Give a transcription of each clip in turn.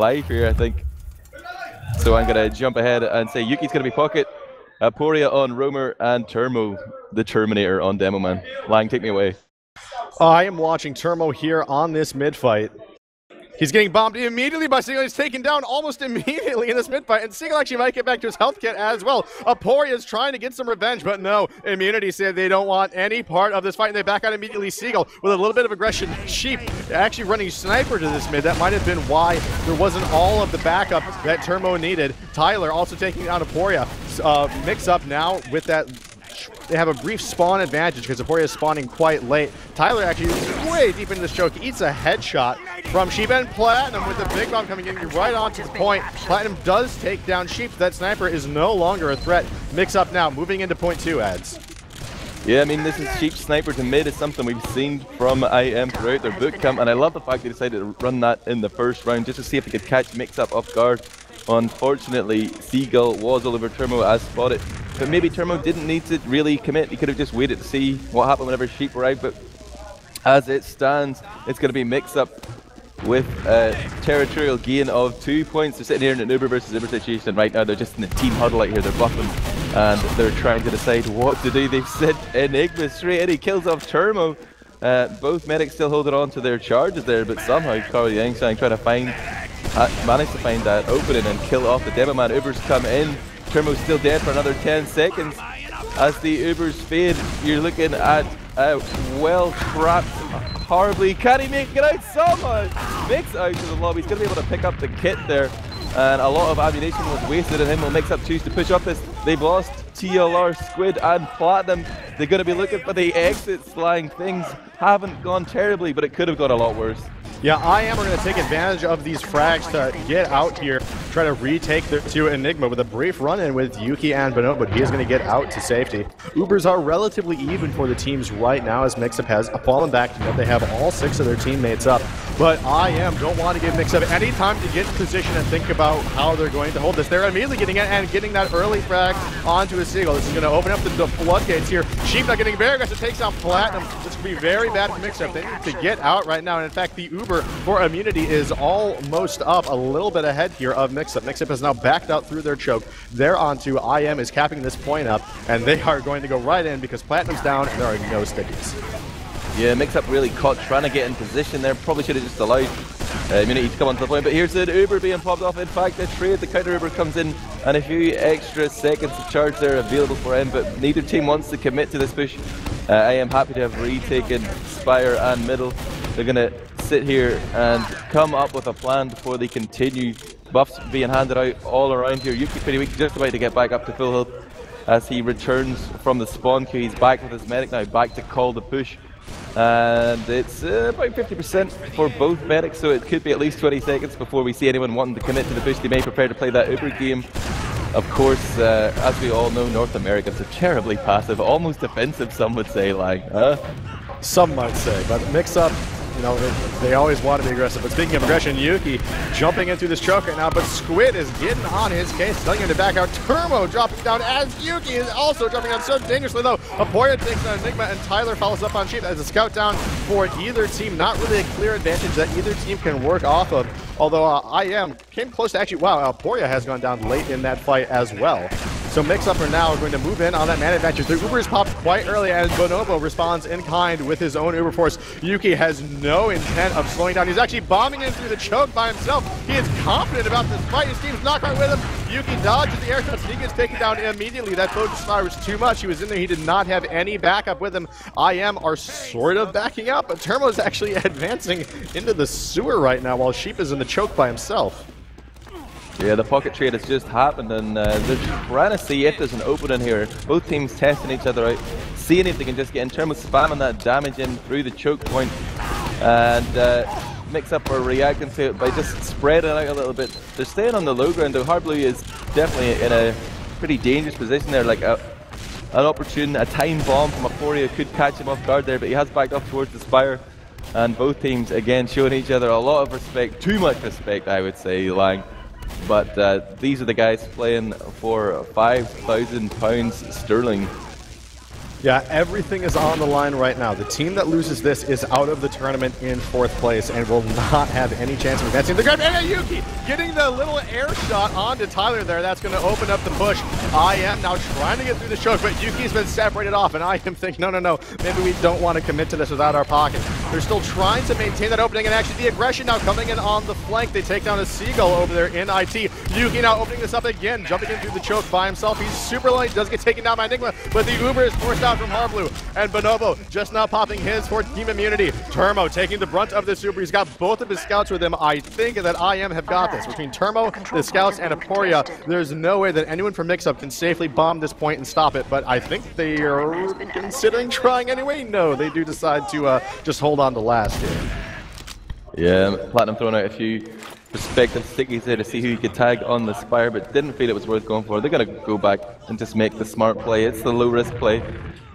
life here, I think. So I'm going to jump ahead and say Yuki's going to be pocket, Aporia on Roamer, and Turmo, the Terminator, on Demo Man. Lang, take me away. I am watching Turmo here on this mid-fight. He's getting bombed immediately by Seagull. He's taken down almost immediately in this mid-fight, and Seagull actually might get back to his health kit as well. Aporia is trying to get some revenge, but no. Immunity said they don't want any part of this fight, and they back out immediately. Seagull with a little bit of aggression. Sheep actually running Sniper to this mid. That might have been why there wasn't all of the backup that Turmo needed. Tyler also taking down Aporia. Mix up now with that. They have a brief spawn advantage because Aporia is spawning quite late. Tyler actually way deep into this choke, eats a headshot from Sheep, and Platinum with the big bomb coming in right onto the point. Platinum does take down Sheep. That Sniper is no longer a threat. Mix up now, moving into point 2, ads. Yeah, I mean, this is Sheep Sniper to mid. It's something we've seen from IM throughout their bootcamp, and I love the fact they decided to run that in the first round just to see if they could catch Mix Up off guard. Unfortunately, Seagull was all over Turmo as spotted, but maybe Turmo didn't need to really commit. He could have just waited to see what happened whenever Sheep arrived, but as it stands, it's going to be Mix Up with a territorial gain of 2 points. They're sitting here in an Uber versus Uber situation right now. They're just in a team huddle out here. They're buffing and they're trying to decide what to do. They've sent Enigma straight in. He kills off Turmo. Both medics still holding on to their charges there, but somehow Carl Yangsang trying to managed to find that opening and kill off the Demo Man. Ubers come in. Turmo's still dead for another 10 seconds. As the Ubers fade, you're looking at a well-trapped, horribly. Can he make it out? Somehow Mix out to the lobby. He's going to be able to pick up the kit there. And a lot of ammunition was wasted on him. Will Mix Up choose to push up this? They've lost TLR, Squid, and Platinum. They're going to be looking for the exit Slang. Things haven't gone terribly, but it could have gone a lot worse. Yeah, IM are going to take advantage of these frags to get out here, try to retake their 2 Enigma with a brief run-in with Yuki and Bono, but he is going to get out to safety. Ubers are relatively even for the teams right now as Mix Up has fallen back to net. They have all 6 of their teammates up, but IM don't want to give Mix Up any time to get in position and think about how they're going to hold this. They're immediately getting it and getting that early frag onto a Seagull. This is going to open up the floodgates here. Sheep not getting very aggressive, takes out Platinum. This could be very bad for Mix Up. They need to get out right now, and in fact, the Uber for immunity is almost up, a little bit ahead here of Mix Up. Mix Up has now backed out through their choke. They're onto IM is capping this point up, and they are going to go right in because Platinum's down and there are no stickies. Yeah, Mix Up really caught trying to get in position there. Probably should have just allowed immunity to come onto the point, but here's the Uber being popped off. In fact, the trade, the counter Uber comes in, and a few extra seconds of charge there available for him, but neither team wants to commit to this push. I am happy to have retaken Spire and Middle. They're going to sit here and come up with a plan before they continue. Buffs being handed out all around here. Yuki pretty weak, just about to get back up to full health as he returns from the spawn queue. He's back with his medic now, back to call the push. And it's about 50% for both medics, so it could be at least 20 seconds before we see anyone wanting to commit to the push. They may prepare to play that Uber game. Of course, as we all know, North Americans are terribly passive, almost defensive, some would say, like, huh? Some might say, but Mix Up, you know, they always want to be aggressive. But speaking of aggression, Yuki jumping into this choke right now, but Squid is getting on his case, telling him to back out. Turmo dropping down as Yuki is also dropping down so dangerously though. Aporia takes down Enigma and Tyler follows up on Sheep as a scout down for either team. Not really a clear advantage that either team can work off of. Although IM came close to actually, wow, Aporia has gone down late in that fight as well. So Mix Up are now going to move in on that man advantage. The Uber is popped quite early as Bonobo responds in kind with his own Uber force. Yuki has no intent of slowing down. He's actually bombing in through the choke by himself. He is confident about this fight. His team's not quite with him. Yuki dodges the air shots and he gets taken down immediately. That focus fire was too much. He was in there. He did not have any backup with him. IM are sort of backing up, but Turmo is actually advancing into the sewer right now while Sheep is in the choke by himself. Yeah, the pocket trade has just happened, and they're trying to see if there's an opening here. Both teams testing each other out, seeing if they can just get in. Turmo spamming that damage in through the choke point, and Mix Up are reacting to it by just spreading out a little bit. They're staying on the low ground, though. Hard Blue is definitely in a pretty dangerous position there. Like an opportune, a time bomb from Aporia could catch him off guard there, but he has backed up towards the Spire. And both teams, again, showing each other a lot of respect, too much respect, I would say, Lang. But these are the guys playing for £5,000 sterling. Yeah, everything is on the line right now. The team that loses this is out of the tournament in 4th place and will not have any chance of advancing the grab. And Yuki getting the little air shot onto Tyler there. That's going to open up the push. IM now trying to get through the choke, but Yuki's been separated off, and IM thinking, no, maybe we don't want to commit to this without our pocket. They're still trying to maintain that opening, and actually the aggression now coming in on the flank. They take down a Seagull over there in IT. Yuki now opening this up again, jumping in through the choke by himself. He's super light, does get taken down by Enigma, but the Uber is forced out from Harblue, and Bonobo just now popping his for team immunity. Turmo taking the brunt of this Uber. He's got both of his scouts with him. I think that IM have got this. Between Turmo, the scouts, and Aporia, there's no way that anyone from Mixup can safely bomb this point and stop it, but I think they are considering trying anyway. No, they do decide to just hold on to last here. Yeah, Platinum throwing out a few prospective stickies there to see who he could tag on the Spire, but didn't feel it was worth going for. They're going to go back and just make the smart play. It's the low-risk play.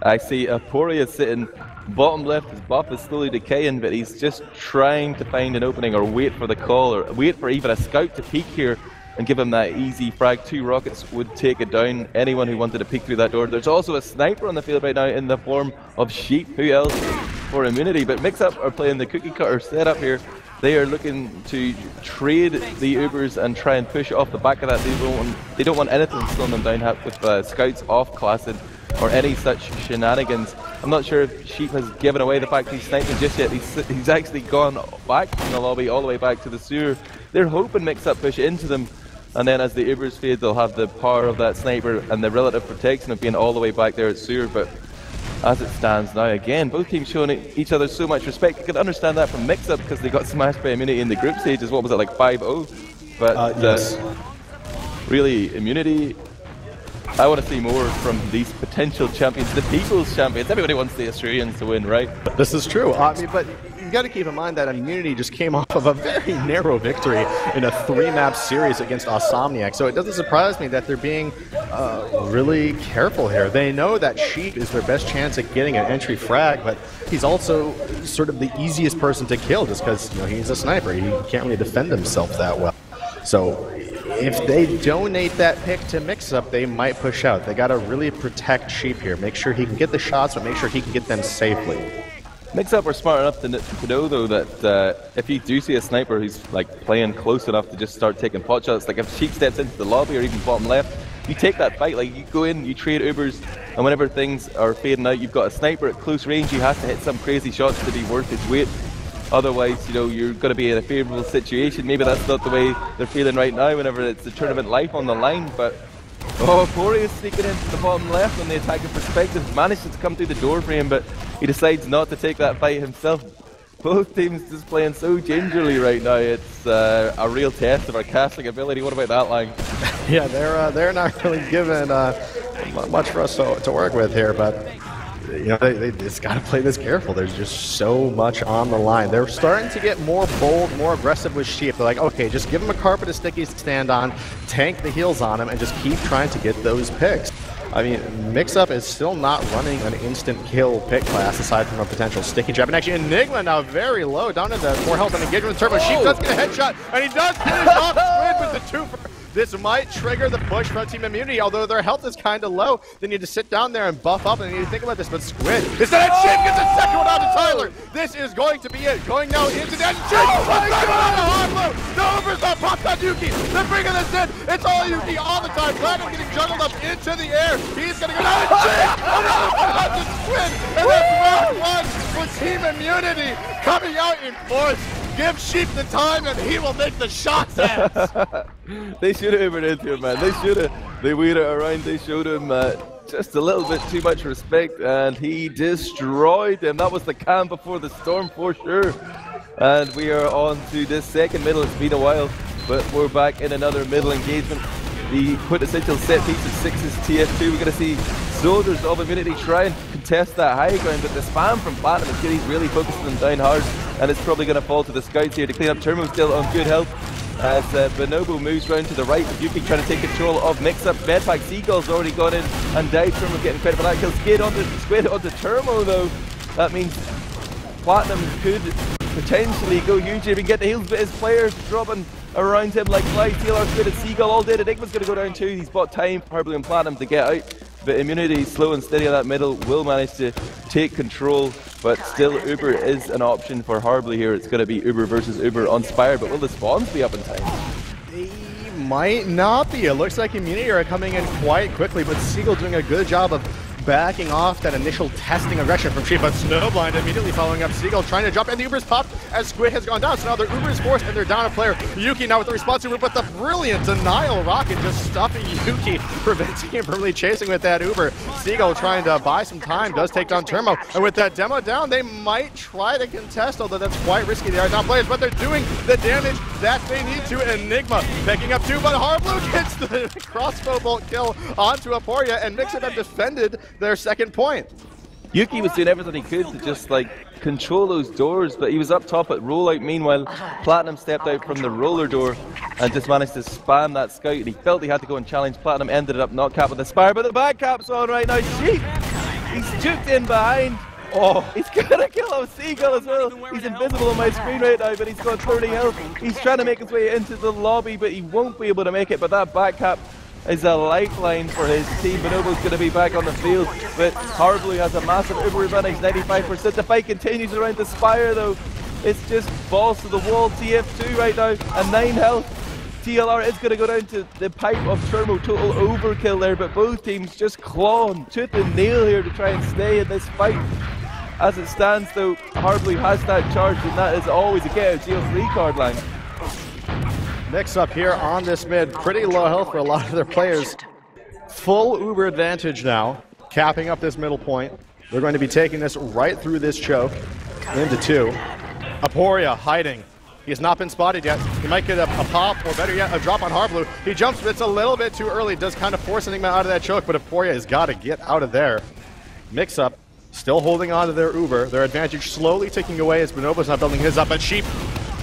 I see Aporia sitting bottom left. His buff is slowly decaying, but he's just trying to find an opening or wait for the call or wait for even a scout to peek here and give him that easy frag. 2 rockets would take it down. Anyone who wanted to peek through that door. There's also a sniper on the field right now in the form of Sheep. Who else for immunity? But Mixup are playing the cookie cutter setup here. They are looking to trade the Ubers and try and push off the back of that. They don't want anything slowing them down with scouts off classing or any such shenanigans. I'm not sure if Sheep has given away the fact he's sniping just yet. He's actually gone back from the lobby all the way back to the sewer. They're hoping Mixup push into them, and then as the Ubers fade, they'll have the power of that sniper and the relative protection of being all the way back there at sewer. But as it stands now, again, both teams showing each other so much respect. I could understand that from Mixup because they got smashed by immunity in the group stages. What was it, like 5-0? But yes. Really, immunity, I want to see more from these potential champions, the people's champions. Everybody wants the Australians to win, right? This is true. I mean, but you got to keep in mind that immunity just came off of a very narrow victory in a 3-map series against Osomniac. So it doesn't surprise me that they're being really careful here. They know that Sheep is their best chance at getting an entry frag, but he's also sort of the easiest person to kill just because he's a sniper. He can't really defend himself that well. So if they donate that pick to Mixup, they might push out. They got to really protect Sheep here. Make sure he can get the shots, but make sure he can get them safely. Mixup are smart enough to know, though, that if you do see a sniper who's like playing close enough to just start taking pot shots, like if Sheep steps into the lobby or even bottom left, you take that fight. Like you go in, you trade Ubers, and whenever things are fading out, you've got a sniper at close range. You have to hit some crazy shots to be worth his weight. Otherwise, you're going to be in a favourable situation. Maybe that's not the way they're feeling right now whenever it's the tournament life on the line, but Corey is sneaking into the bottom left on the attacking perspective, manages to come through the door frame, but he decides not to take that fight himself. Both teams just playing so gingerly right now. It's a real test of our casting ability. What about that line? Yeah, they're not really given much for us to work with here, but they just got to play this careful. There's just so much on the line. They're starting to get more bold, more aggressive with Sheep. They're like, okay, just give him a carpet of stickies to stand on, tank the heals on him, and just keep trying to get those picks. I mean, Mixup is still not running an instant kill pick class aside from a potential sticky trap. And actually, Enigma now very low, down to the 4 health and engagement with Turbo. Sheep does get a headshot, and he does finish off Squid with the 2 for. This might trigger the push from Team Immunity, although their health is kind of low. They need to sit down there and buff up, and they need to think about this. But Squid, instead of Sheep gets a second one out to Tyler. This is going to be it. Going now into the end. Oh my God! The overs are popped on Yuki. They're bringing this in. It's all Yuki all the time. Platinum getting juggled up into the air. He's going to go down to Sheep. Another one out to Squid. And that's round 1 for Team Immunity coming out in force. Give Sheep the time and he will make the shots at. They should have ever into him, man. They should have. They waited around. They showed him just a little bit too much respect, and he destroyed them. That was the calm before the storm for sure. And we are on to this second middle. It's been a while, but we're back in another middle engagement. The quintessential set piece of 6's TF2. We're going to see Soldiers of Immunity try and contest that high ground, but the spam from Platinum is good. He's really focusing them down hard, and it's probably going to fall to the scouts here to clean up. Turmo still on good health as Bonobo moves round to the right. Yuki trying to take control of Mixup. Bedpack Seagull's already gone in and died. Turmo getting credit for that kill. Squid onto Turmo though. That means Platinum could potentially go huge if he can get the heals, but his players dropping around him like flies. TLR, Squid and Seagull all dead. Enigma's going to go down too. He's bought time for Harblue and Platinum to get out. but Immunity, slow and steady on that middle, will manage to take control, but still Uber is an option for Harbly here. It's going to be Uber versus Uber on Spire, but will the spawns be up in time? They might not be. It looks like Immunity are coming in quite quickly, but Seagull doing a good job of backing off that initial testing aggression from Sheep, but Snowblind immediately following up Seagull, trying to jump, and the Uber's popped as Squid has gone down, so now their Uber is forced, and they're down a player. Yuki now with the response Uber, but the brilliant denial rocket just stopping Yuki, preventing him from really chasing with that Uber. Seagull trying to buy some time, does take down Turmo, and with that demo down, they might try to contest, although that's quite risky. They are down players, but they're doing the damage that they need to. Enigma picking up 2, but Harblu gets the crossbow bolt kill onto Aporia, and Mixup have defended their second point. Yuki was doing everything he could to just like control those doors, but he was up top at rollout. Meanwhile, Platinum stepped out from the roller door and just managed to spam that scout, and he felt he had to go and challenge Platinum, ended up not capping the Spire, but the back cap's on right now. Sheep, he's juked in behind. Oh, he's gonna kill a Seagull as well. He's invisible on my screen right now, but he's got 30 health. He's trying to make his way into the lobby, but he won't be able to make it, but that back cap is a lifeline for his team. Bonobo's going to be back on the field, but Harbly has a massive Uber advantage, 95%. The fight continues around the Spire though. It's just balls to the wall. TF2 right now, and 9 health. TLR is going to go down to the pipe of Turmo. Total overkill there, but both teams just clawing tooth and nail here to try and stay in this fight. As it stands though, Harbly has that charge, and that is always a get out GL3 card line. Mix up here on this mid, pretty low health for a lot of their players. Full Uber advantage now, capping up this middle point. They're going to be taking this right through this choke into 2. Aporia hiding. He has not been spotted yet. He might get a pop, or better yet, a drop on Harblu. He jumps, but it's a little bit too early. Does kind of force Enigma out of that choke, but Aporia has got to get out of there. Mix up, still holding on to their Uber. Their advantage slowly ticking away as Bonobo's not building his up, but Sheep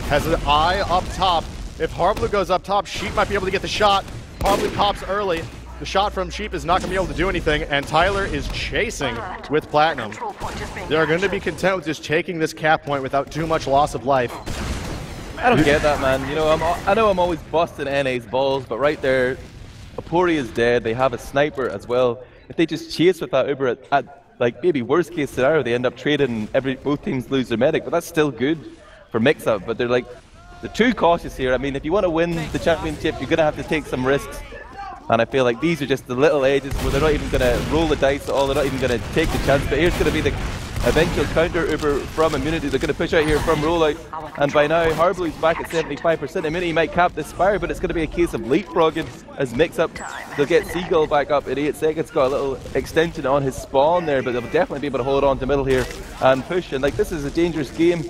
has an eye up top. If Harblu goes up top, Sheep might be able to get the shot. Harblu pops early. The shot from Sheep is not going to be able to do anything, and Tyler is chasing with Platinum. They are going to be content with just taking this cap point without too much loss of life. I don't get that, man. You know, I know I'm always busting NA's balls, but right there, Aporia is dead. They have a sniper as well. If they just chase with that Uber at like maybe worst case scenario, they end up trading and both teams lose their medic, but that's still good for Mix-Up. But they're too cautious here. I mean, if you want to win the championship, you're going to have to take some risks. And I feel like these are just the little edges where they're not even going to roll the dice at all. They're not even going to take the chance. But here's going to be the eventual counter Uber from Immunity. They're going to push out here from rollout. And by now, Harblu's back at 75%. Immunity might cap this Spire, but it's going to be a case of leapfrogging as Mix-Up. They'll get Seagull back up in 8 seconds. Got a little extension on his spawn there, but they'll definitely be able to hold on to middle here and push. And this is a dangerous game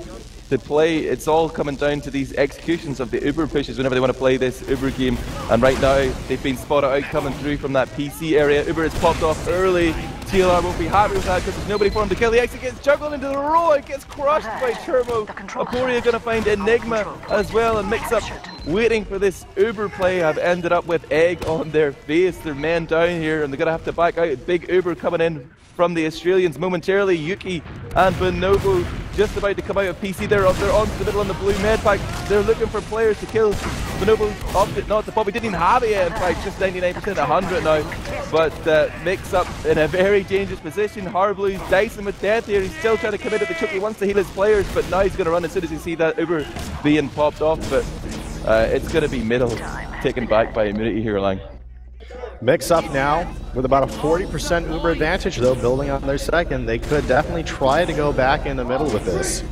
to play. It's all coming down to these executions of the Uber pushes whenever they want to play this Uber game, and right now they've been spotted out coming through from that PC area. Uber has popped off early. TLR won't be happy with that because there's nobody for him to kill. The exit gets juggled into the roll, it gets crushed by Turbo. Aporia going to find Enigma as well, and Mix-Up waiting for this Uber play have ended up with egg on their face. Their men down here, and they're going to have to back out. Big Uber coming in from the Australians momentarily. Yuki and Bonobo just about to come out of PC. They're onto the middle on the blue med pack. They're looking for players to kill. Bonobo opted not to pop. He didn't even have it yet, in fact, just 99%, 100 now. But Mix-Up in a very dangerous position. Harblu's dicing with death here. He's still trying to commit to the choke. He wants to heal his players, but now he's going to run as soon as he sees that Uber being popped off. But it's going to be middle taken back by Immunity here, Lang. Mix-Up now with about a 40% Uber advantage, though, building on their second. They could definitely try to go back in the middle with this.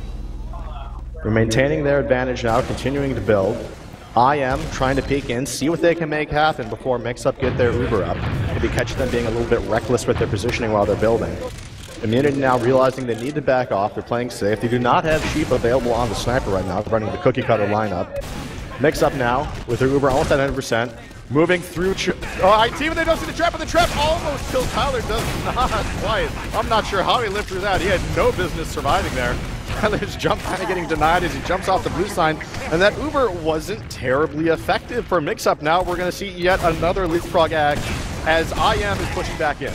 They're maintaining their advantage now, continuing to build. IM trying to peek in, see what they can make happen before Mix-Up get their Uber up. Maybe catch them being a little bit reckless with their positioning while they're building. Immunity now realizing they need to back off. They're playing safe. They do not have Sheep available on the sniper right now, running the cookie cutter lineup. Mix-Up now with their Uber almost at 100%. Moving through. Even they don't see the trap, but the trap almost killed Tyler. Does not quite. I'm not sure how he lived through that. He had no business surviving there. Tyler's jump kind of getting denied as he jumps off the blue sign, and that Uber wasn't terribly effective for Mix-Up. Now we're going to see yet another leapfrog act as IM is pushing back in.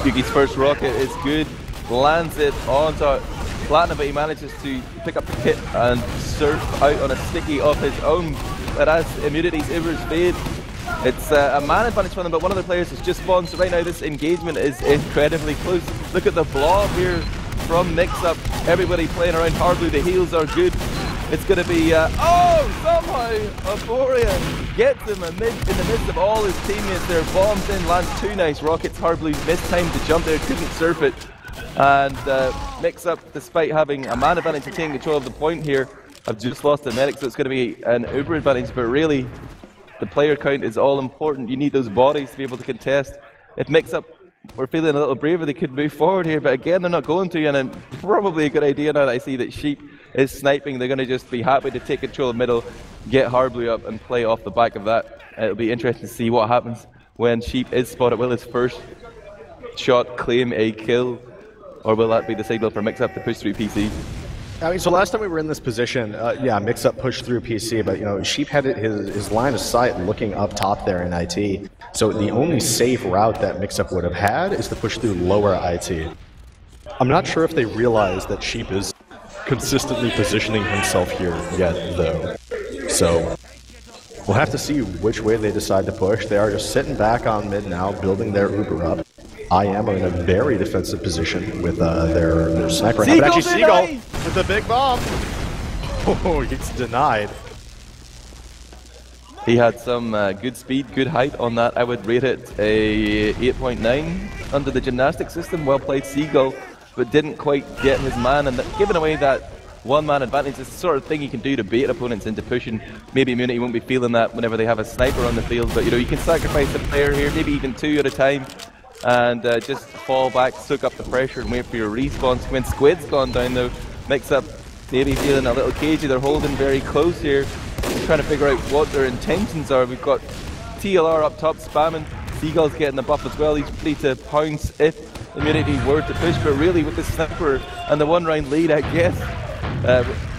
Yuki's first rocket is good. Lands it onto Platinum, but he manages to pick up the kit and surf out on a sticky of his own. But as Immunity's Uber's fade, It's a man advantage for them, but one of the players has just spawned, so right now this engagement is incredibly close. Look at the blob here from Mix-Up. Everybody playing around hard blue, the heals are good. It's going to be, oh, somehow Euphoria gets him in the midst of all his teammates there. Bombs in, lands 2 nice rockets. Hard blue missed time to jump there, couldn't surf it. And Mix-Up, despite having a man advantage and taking control of the point here, have just lost the medic, so it's going to be an uber advantage, but really, the player count is all important. You need those bodies to be able to contest. If Mix-Up were feeling a little braver, they could move forward here, but again, they're not going to, and probably a good idea now that I see that Sheep is sniping. They're going to just be happy to take control of middle, get Hard Blue up, and play off the back of that. It'll be interesting to see what happens when Sheep is spotted. Will his first shot claim a kill, or will that be the signal for Mix-Up to push through PC? I mean, so last time we were in this position, yeah, Mix-Up pushed through PC, but, you know, Sheep had his line of sight looking up top there in IT. So the only safe route that Mix-Up would have had is to push through lower IT. I'm not sure if they realize that Sheep is consistently positioning himself here yet, though. So we'll have to see which way they decide to push. They are just sitting back on mid now, building their Uber up. IM are in a very defensive position with their sniper. But actually, Seagull with the big bomb. Oh, he's denied. He had some good speed, good height on that. I would rate it a 8.9 under the gymnastic system. Well played, Seagull, but didn't quite get his man. And giving away that one-man advantage is the sort of thing you can do to bait opponents into pushing. Maybe Immunity won't be feeling that whenever they have a sniper on the field, but you know, you can sacrifice a player here, maybe even 2 at a time, and just fall back, soak up the pressure and wait for your respawns. When Squid's gone down though, Mix-Up maybe feeling a little cagey. They're holding very close here, trying to figure out what their intentions are. We've got TLR up top spamming, Seagull's getting the buff as well. He's free to pounce if Immunity were to push, but really with the sniper and the 1 round lead, I guess,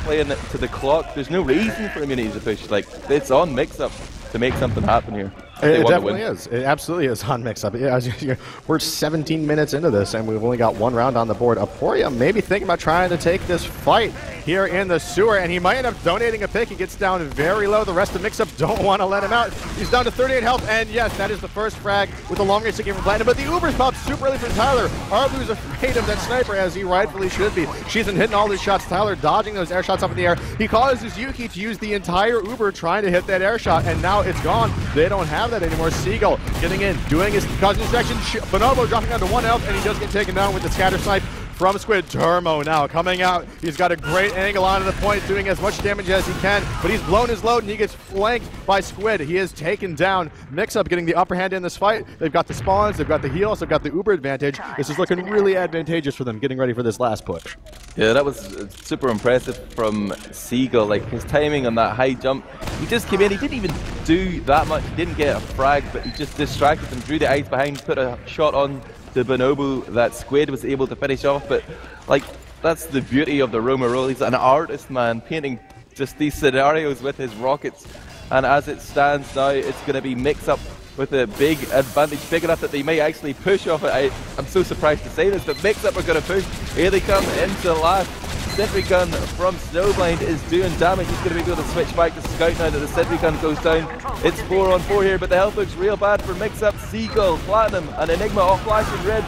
playing it to the clock, there's no reason for Immunity to push. Like, it's on Mix-Up to make something happen here. It definitely is. It absolutely is on Mix-Up. Yeah, we're 17 minutes into this, and we've only got 1 round on the board. Euphoria maybe thinking about trying to take this fight here in the sewer, and he might end up donating a pick. He gets down very low. The rest of Mix-Up don't want to let him out. He's down to 38 health, and yes, that is the first frag with the long range game from Platinum. But the Ubers pop super early from Tyler. Arblu's afraid of that sniper, as he rightfully should be. She's been hitting all these shots. Tyler dodging those air shots up in the air. He causes Yuki to use the entire Uber trying to hit that air shot, and now it's gone. They don't have that anymore. Seagull getting in, doing his causing distraction. Bonobo dropping down to 1 health, and he does get taken down with the scatter snipe from Squid. Turmo now coming out. He's got a great angle onto the point, doing as much damage as he can, but he's blown his load and he gets flanked by Squid. He is taken down. Mix-Up getting the upper hand in this fight. They've got the spawns, they've got the heals, they've got the Uber advantage. This is looking really advantageous for them, getting ready for this last push. Yeah, that was super impressive from Seagull. Like, his timing on that high jump, he just came in, he didn't even do that much, he didn't get a frag, but he just distracted them, drew the eyes behind, put a shot on to Bonobo that Squid was able to finish off. But like, that's the beauty of the Roma role. He's an artist, man, painting just these scenarios with his rockets. And as it stands now, it's going to be Mix-Up with a big advantage, big enough that they may actually push off it. I'm so surprised to say this, but Mix-Up are going to push. Here they come into last. Sentry gun from Snowblind is doing damage. He's going to be able to switch back to Scout now that the Sentry gun goes down. It's 4 on 4 here, but the health looks real bad for Mix-Up. Seagull, Platinum, and Enigma all flashing red.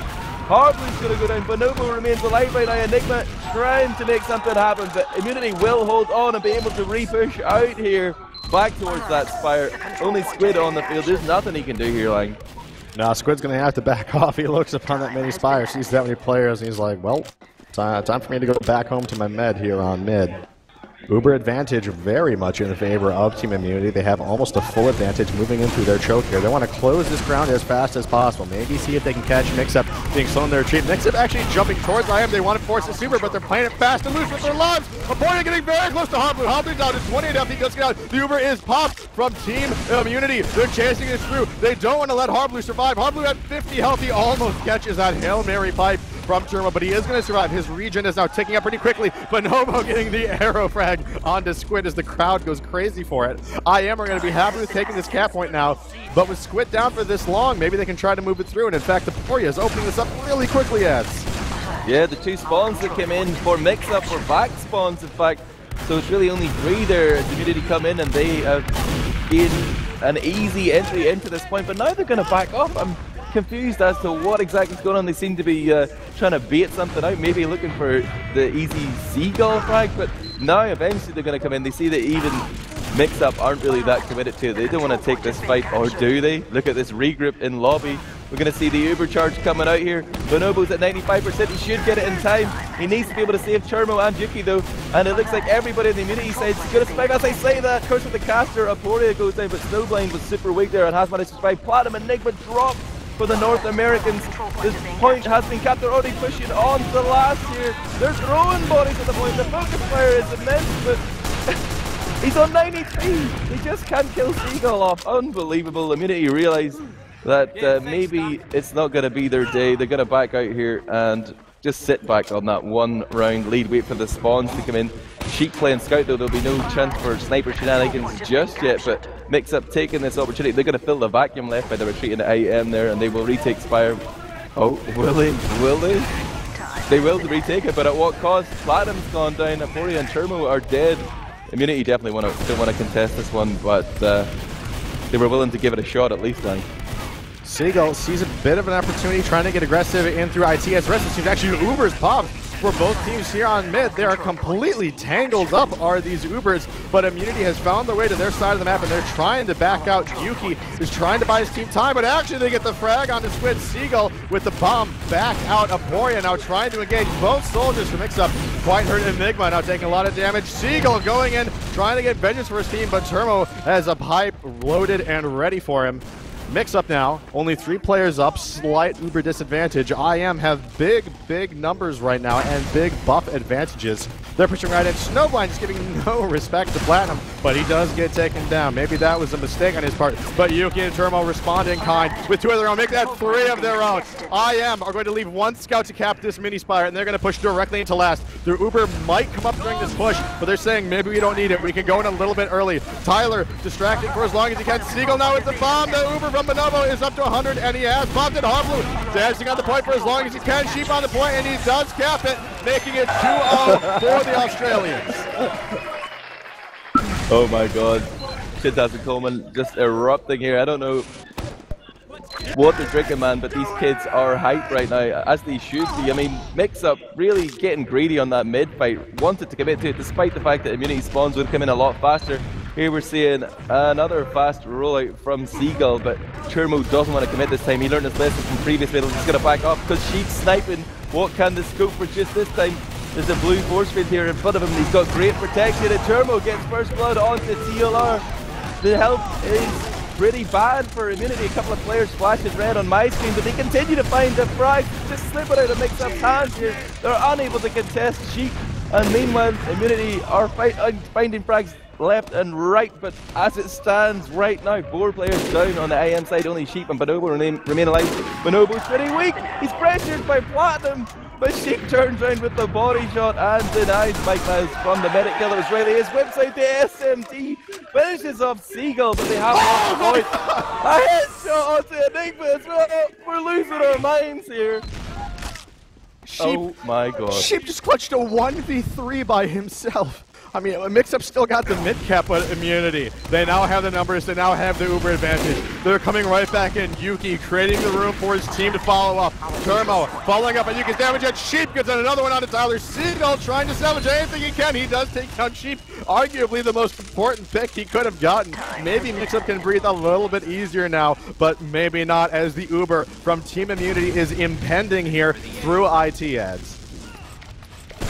Harblu's going to go down. Bonobo remains alive right now. Enigma trying to make something happen, but Immunity will hold on and be able to re-push out here back towards that Spire. Only Squid on the field. There's nothing he can do here, Lang. Nah, Squid's going to have to back off. He looks upon that many Spire, sees that many players, and he's like, well, time for me to go back home to my med here on mid. Uber advantage very much in favor of Team Immunity. They have almost a full advantage moving in through their choke here. They want to close this ground as fast as possible. Maybe see if they can catch Mix-Up being slow in their retreat. Mix-Up actually jumping towards IM. They want to force the super, but they're playing it fast and loose with their lives. Euphoria getting very close to Harblu. Harblu's down to 28 health. He does get out. The Uber is popped from Team Immunity. They're chasing this through. They don't want to let Harblu survive. Harblu at 50 health. He almost catches that Hail Mary pipe from Turmo, but he is going to survive. His regen is now ticking up pretty quickly. Bonobo getting the arrow frag onto Squid as the crowd goes crazy for it. IM are going to be happy with taking this cap point now, but with Squid down for this long, maybe they can try to move it through, and in fact, Euphoria is opening this up really quickly, Eds. Yeah, the 2 spawns that came in for Mix-Up were back spawns, in fact. So it's really only 3 there as Immunity come in and they have gained an easy entry into this point, but now they're going to back off. I'm confused as to what exactly is going on. They seem to be trying to bait something out, maybe looking for the easy Seagull frag, but now eventually they're going to come in. They see that even Mix-Up aren't really that committed to it. They don't want to take this fight, or do they? Look at this regroup in lobby. We're going to see the Uber charge coming out here. Bonobo's at 95%. He should get it in time. He needs to be able to save Turmo and Yuki though. And it looks like everybody in the immunity side is going to survive. As I say that, Curse with the Caster, Aporia goes down, but Snowblind was super weak there and has managed to survive. Platinum Enigma drop for the North Americans. This point has been capped. They're already pushing on to the last here. They're throwing bodies at the point. The focus fire is immense, but he's on 93. He just can't kill Seagull off. Unbelievable. Immunity realize that maybe it's not going to be their day. They're going to back out here and just sit back on that 1 round lead, wait for the spawns to come in. Sheep playing scout though, there'll be no chance for sniper shenanigans just yet, but Mix-Up taking this opportunity. They're going to fill the vacuum left by the retreating IM there, and they will retake Spire. Oh, will they? Will they? They will retake it, but at what cost? Platinum's gone down, Aporia and Turmo are dead. Immunity definitely don't want to contest this one, but they were willing to give it a shot at least now. Seagull sees a bit of an opportunity, trying to get aggressive in through IT as the rest of the teams. Actually, Uber's popped for both teams here on mid. They are completely tangled up, are these Ubers, but Immunity has found their way to their side of the map, and they're trying to back out. Yuki is trying to buy his team time, but actually they get the frag on the Squid. Seagull with the bomb back out. Aporia now trying to engage both soldiers for Mix-Up. Quite hurt Enigma, now taking a lot of damage. Seagull going in, trying to get vengeance for his team, but Turmo has a pipe loaded and ready for him. Mix-Up now, only 3 players up, slight Uber disadvantage. IM have big numbers right now and big buff advantages. They're pushing right in. Snowblind is giving no respect to Platinum, but he does get taken down. Maybe that was a mistake on his part, but Yuki and Turmo respond in kind with 2 of their own, make that 3 of their own. IM are going to leave 1 scout to cap this mini Spire, and they're going to push directly into last. Their Uber might come up during this push, but they're saying maybe we don't need it. We can go in a little bit early. Tyler distracting for as long as he can. Seagull now with the bomb. The Uber from Bonobo is up to 100, and he has bombed it. Harblue dancing on the point for as long as he can. Sheep on the point, and he does cap it, making it 2-0 for the Australians. Oh my god. Shit, Coleman just erupting here. I don't know what they're drinking, man, but these kids are hyped right now, as they should be. I mean, Mix-Up really getting greedy on that mid fight, wanted to commit to it despite the fact that Immunity spawns would come in a lot faster. Here we're seeing another fast rollout from Seagull, but Turmo doesn't want to commit this time. He learned his lesson from previous battles. He's going to back off because Sheep's sniping. What can the scope for just this time? There's a blue force field here in front of him. He's got great protection, and Turmo gets first blood onto TLR. The health is pretty bad for Immunity. A couple of players flashing red on my screen, but they continue to find the frag, just slipping out of Mix-Up's hands here. They're unable to contest Sheep, and meanwhile Immunity are finding frags left and right, but as it stands right now, 4 players down on the IM side, only Sheep and Bonobo remain alive. Bonobo's pretty weak, he's pressured by Platinum, but Sheep turns around with the body shot and denies Mike Miles from the medic kill. Israeli is whips out the SMT, finishes off Seagull, but they have lost the point. A headshot onto Enigma as well. We're losing our minds here. Sheep, oh my god. Sheep just clutched a 1v3 by himself. I mean, Mix-Up still got the mid-cap immunity. They now have the numbers. They now have the Uber advantage. They're coming right back in. Yuki creating the room for his team to follow up. Turmo following up on Yuki's damage, and Sheep gets another one onto Tyler. Seagull trying to salvage anything he can. He does take down Sheep. Arguably the most important pick he could have gotten. Maybe Mix-Up can breathe a little bit easier now, but maybe not, as the Uber from Team Immunity is impending here through IT ads.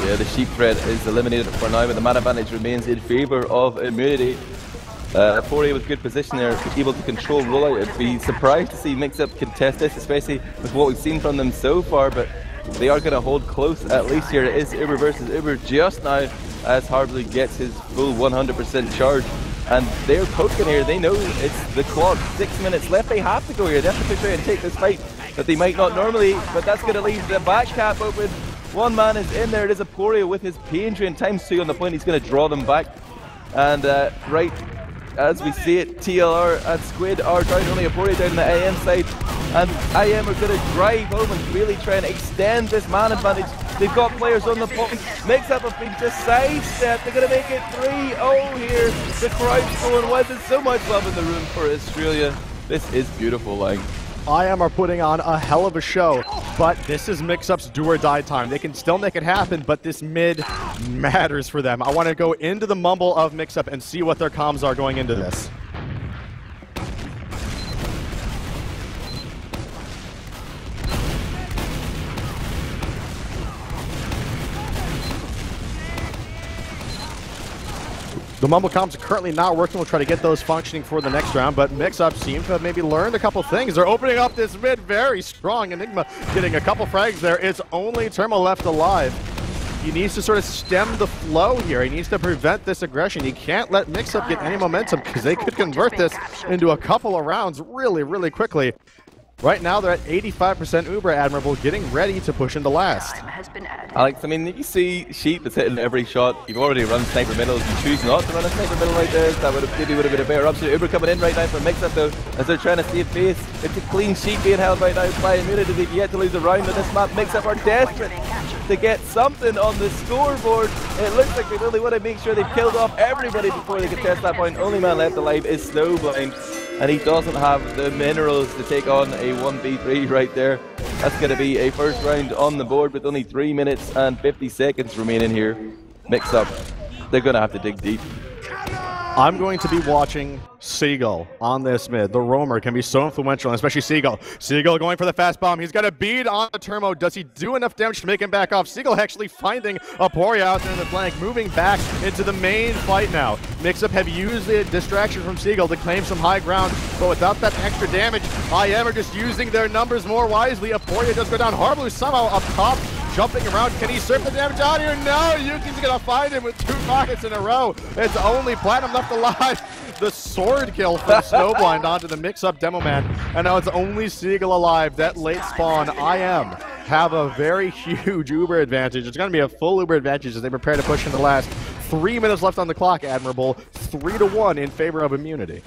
Yeah, the Sheep threat is eliminated for now, but the man advantage remains in favour of Immunity. Aporia with good position there, able to control rollout. I'd be surprised to see Mix-Up contest this, especially with what we've seen from them so far, but they are going to hold close at least here. It is Uber versus Uber just now, as Harbley gets his full 100% charge. And they're poking here, they know it's the clock, 6 minutes left, they have to go here, they have to push out and take this fight that they might not normally, but that's going to leave the back cap open. One man is in there. It is Aporia with his pain drain ×2 on the point. He's going to draw them back. And right as we see it, TLR and Squid are down, only Aporia down on the IM side, and IM are going to drive home and really try and extend this man advantage. They've got players on the point. Mix-Up have been just sidestepped. They're going to make it 3-0 here. The crowd's going wild. There's so much love in the room for Australia. This is beautiful, like. IM are putting on a hell of a show, but this is Mix-Up's do or die time. They can still make it happen, but this mid matters for them. I want to go into the mumble of Mix-Up and see what their comms are going into this. The mumble comms are currently not working. We'll try to get those functioning for the next round, but Mix-Up seem to have maybe learned a couple things. They're opening up this mid very strong. Enigma getting a couple frags there. It's only Termo left alive. He needs to sort of stem the flow here. He needs to prevent this aggression. He can't let Mix-Up get any momentum because they could convert this into a couple of rounds really, really quickly. Right now, they're at 85% Uber Admirable, getting ready to push into last. Alex, I mean, you see Sheep is hitting every shot. You've already run sniper middle. You choose not to run a sniper middle right there. That would have been a better option. Uber coming in right now for Mix-Up though, as they're trying to save face. It's a clean Sheep being held right now by Immunity. They've yet to lose a round on this map. Mix-Up are desperate to get something on the scoreboard. It looks like they really want to make sure they've killed off everybody before they can test that point. Only man left alive is Snowblind, and he doesn't have the minerals to take on a 1v3 right there. That's going to be a first round on the board with only 3 minutes and 50 seconds remaining here. Mix-Up, they're going to have to dig deep. I'm going to be watching Seagull on this mid. The roamer can be so influential, and especially Seagull. Seagull going for the fast bomb. He's got a bead on the Termo. Does he do enough damage to make him back off? Seagull actually finding Aporia out there in the flank, moving back into the main fight now. Mix-Up have used the distraction from Seagull to claim some high ground, but without that extra damage, IM are just using their numbers more wisely. Aporia does go down. Harblue somehow up top, jumping around. Can he surf the damage out here? No! Yuki's gonna find him with 2 rockets in a row. It's only Platinum left alive. The sword kill from Snowblind onto the Mix-Up demo man. And now it's only Seagull alive. That late spawn, IM have a very huge Uber advantage. It's gonna be a full Uber advantage as they prepare to push into the last. 3 minutes left on the clock, Admirable. 3-1 in favor of Immunity.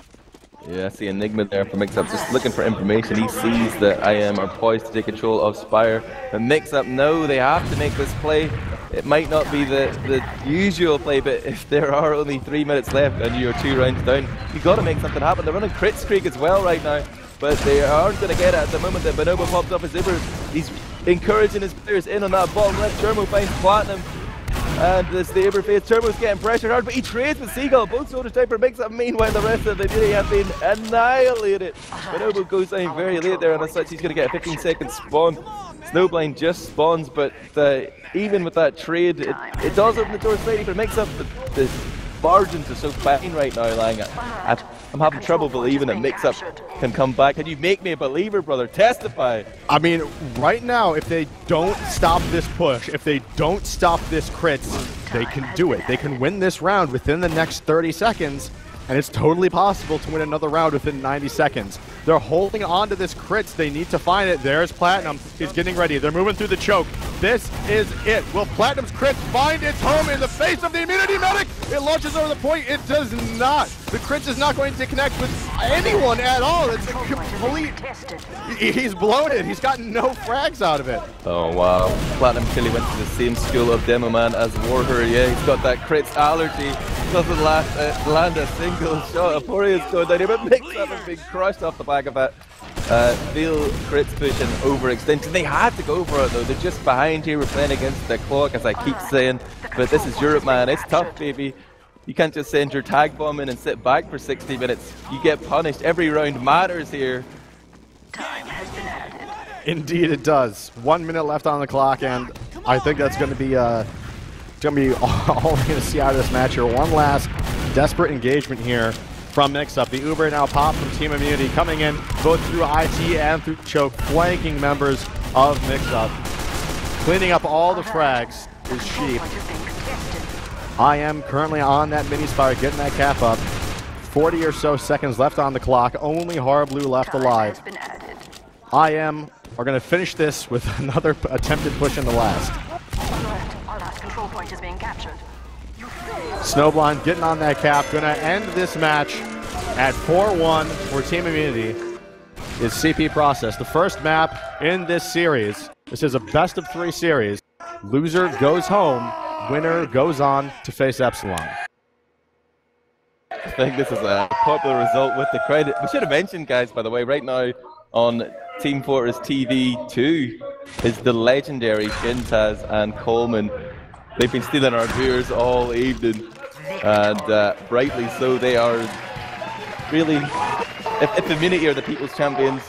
Yeah, I see Enigma there for Mix-Up, just looking for information. He sees that IM are poised to take control of Spire. But Mix-Up know they have to make this play. It might not be the usual play, but if there are only 3 minutes left and you're 2 rounds down, you've got to make something happen. They're running crit streak as well right now, but they aren't going to get it at the moment that Bonobo pops up his Uber. He's encouraging his players in on that bottom left. Termo finds Platinum. And as the Uber face, Turbo's getting pressured hard, but he trades with Seagull. Both soldiers type for Mix-Up. Meanwhile, the rest of the Immunity have been annihilated. Bonobo goes down very late there, and as such, he's going to get a 15-second spawn. Snowblind just spawns, but even with that trade, it does open the door slightly for Mix-Up. The margins are so fine right now, Lang. I'm having trouble believing that Mix-Up can come back. Can you make me a believer, brother? Testify. I mean, right now, if they don't stop this push, if they don't stop this crits, they can do it. They can win this round within the next 30 seconds, and it's totally possible to win another round within 90 seconds. They're holding on to this crits. They need to find it. There's Platinum. He's getting ready. They're moving through the choke. This is it. Will Platinum's crit find its home in the face of the Immunity Medic? It launches over the point. It does not. The crits is not going to connect with anyone at all. It's a complete... He's blown it. He's gotten no frags out of it. Oh, wow. Platinum clearly went to the same school of Demo Man as Warher. Yeah, he's got that crits allergy. Doesn't land a single shot. Aporia's going down here, but Mix-Up has been crushed off the back of that. Feel crits push and overextension. They had to go for it though. They're just behind here. We're playing against the clock, as I keep saying. But this is Europe, man. It's tough, baby. You can't just send your tag bomb in and sit back for 60 minutes. You get punished. Every round matters here. Time has been added. Indeed, it does. 1 minute left on the clock, and I think that's going to be all we're going to see out of this match here. One last desperate engagement here from Mix-Up. The Uber now popped from Team Immunity, coming in both through IT and through choke, flanking members of Mix-Up. Cleaning up all the frags is Sheep. IM currently on that mini Spire, getting that cap up. 40 or so seconds left on the clock. Only Harblue left alive. IM are going to finish this with another attempted push in the last. Our last control point is being captured. Snowblind getting on that cap, going to end this match at 4-1 for Team Immunity is CP Process. The first map in this series. This is a best-of-3 series. Loser goes home. Winner goes on to face Epsilon. I think this is a popular result with the crowd. We should have mentioned, guys, by the way, right now on Team Fortress TV 2 is the legendary Shintaz and Coleman. They've been stealing our viewers all evening, and rightly so. They are really, if Immunity are the people's champions,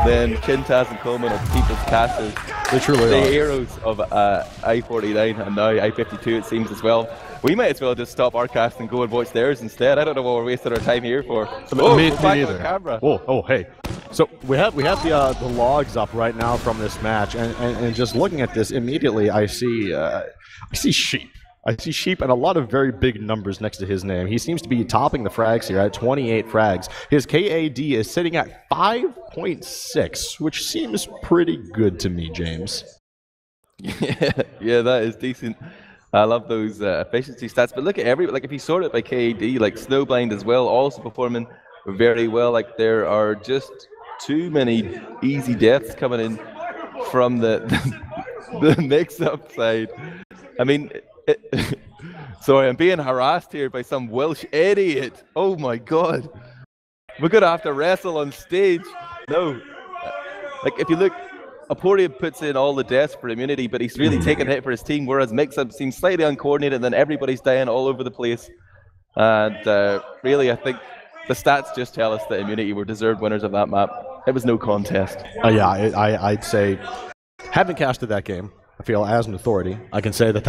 then Shintaz and Coleman are the people's casters. They truly the are. heroes of I49 and now I52, it seems, as well. We might as well just stop our cast and go and watch theirs instead. I don't know what we're wasting our time here for. Me back neither. on camera. Oh, hey. So we have the logs up right now from this match, and just looking at this immediately, I see Sheep. I see Sheep and a lot of very big numbers next to his name. He seems to be topping the frags here at 28 frags. His KAD is sitting at 5.6, which seems pretty good to me, James. Yeah, that is decent. I love those efficiency stats. But look at like if you sort it by KAD, like Snowblind as well, also performing very well. Like there are just too many easy deaths coming in from the mix-up side. I mean, sorry, I'm being harassed here by some Welsh idiot. Oh my god. We're going to have to wrestle on stage. No. Like, if you look, Aporia puts in all the deaths for Immunity, but he's really taking a hit for his team, whereas Mix-Up seems slightly uncoordinated, and then everybody's dying all over the place. And really, I think the stats just tell us that Immunity were deserved winners of that map. It was no contest. Yeah, I'd say, having casted that game, I feel as an authority, I can say that